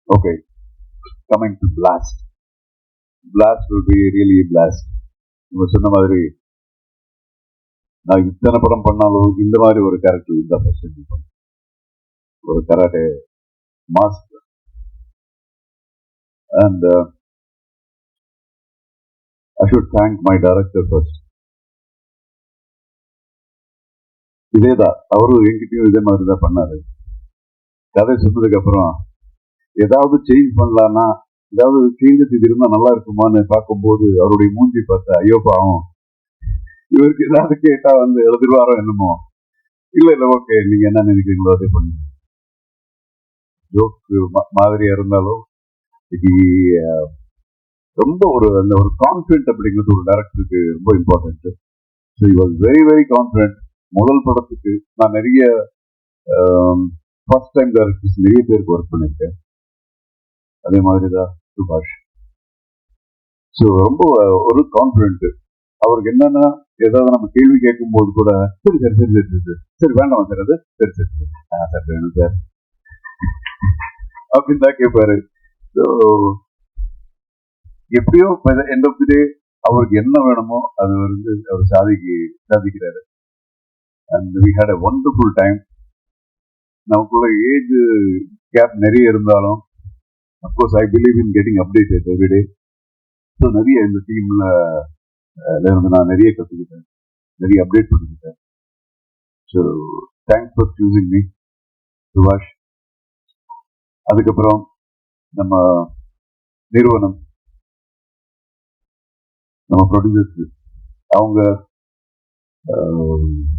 Okay, coming to Blast. Blast will be really blast. இவங்க சொன்ன மாதிரி நான் இத்தனை படம் பண்ணாலும் இந்த மாதிரி ஒரு கேரக்டர் இந்த ஃபர்ஸ்ட் ஒரு karate master. And I should thank my director first. இதேதான் அவரும் என்கிட்டயும் இதே மாதிரி தான் பண்ணாரு. கதை சொன்னதுக்கு அப்புறம் ஏதாவது சேஞ்ச் பண்ணலாம்னா, ஏதாவது சேஞ்சஸ் இது இருந்தா நல்லா இருக்குமான்னு பார்க்கும்போது அவருடைய மூஞ்சி பார்த்தா ஐயோ பாவம், இவருக்கு ஏதாவது கேட்டா எழுதிருவாரோ என்னமோ. இல்ல ஓகே, நீங்க என்ன நினைக்கிறீங்களோ அதே பண்ணுங்க. ஜோக் மாதிரியா இருந்தாலும் இது ரொம்ப அந்த ஒரு கான்ஃபிடென்ட் அப்படிங்கிறது ஒரு டைரக்டருக்கு ரொம்ப important. So he was very very confident. முதல் படத்துக்கு நான் நிறைய ஃபர்ஸ்ட் டைம் டைரக்டர்ஸ் நிறைய பேருக்கு ஒர்க் பண்ணியிருக்கேன். அதே மாதிரி தான் சுபாஷ். ஸோ ரொம்ப ஒரு கான்ஃபிடென்ட். அவருக்கு என்னன்னா ஏதாவது நம்ம கேள்வி கேட்கும் போது கூட சரி சரி சரி சரி சரி சரி வேண்டாம் சார், அது சரி சரி சரி சார் வேணும் சார் அப்படின்னு தான் கேட்பாரு. ஸோ எப்படியோ எண்ட் ஆஃப் தி டே அவருக்கு என்ன வேணுமோ அது அவர் சாதிக்கிறாரு. And we had a wonderful time. நமக்குள்ள ஏஜ் கேப் நிறைய இருந்தாலும் of course I believe in getting updated everyday. So நிறைய இந்த டீம்ல இருந்து நான் நிறைய கற்றுக்கிட்டேன், நிறைய அப்டேட் பண்ணிக்கிட்டேன். So thanks for choosing me சுபாஷ். அதுக்கப்புறம் நம்ம நிறுவனம், நம்ம ப்ரொடியூசர்ஸ், அவங்க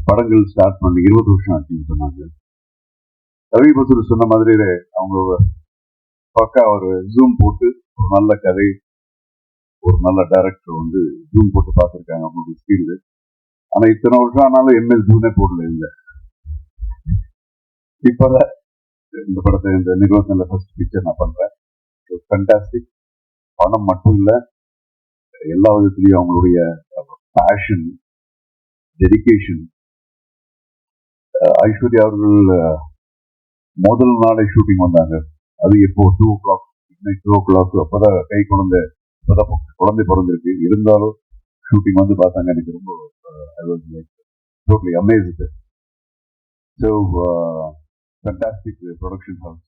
படங்கள் ஸ்டார்ட் பண்ணி 20 வருஷம் ஆச்சுன்னு சொன்னாங்க. ரவி பசூர் சொன்ன மாதிரி அவங்க பக்கா ஒரு ஜூம் போட்டு ஒரு நல்ல கதை, ஒரு நல்ல டைரக்டர் ஜூம் போட்டு பார்த்துருக்காங்க அவங்களுடைய ஸ்கில். ஆனா இத்தனை வருஷம் ஆனாலும் எம்எஸ் ஜூனே போடல இவங்க. இப்பதான் இந்த படத்தை இந்த நிறுவனத்தில் ஃபர்ஸ்ட் பிக்சர் நான் பண்றேன். ஃபேண்டாஸ்டிக். பணம் மட்டும் இல்லை, எல்லா விதத்திலையும் அவங்களுடைய பேஷன், டெடிகேஷன். ஐஸ்வர்யா அவர்கள் முதல் நாளை ஷூட்டிங் வந்தாங்க. அது எப்போ 2 o'clock அப்பதான் குழந்தை பிறந்திருக்கு. இருந்தாலும் ஷூட்டிங் பார்த்தாங்க. எனக்கு ரொம்ப totally amazed. So fantastic production house.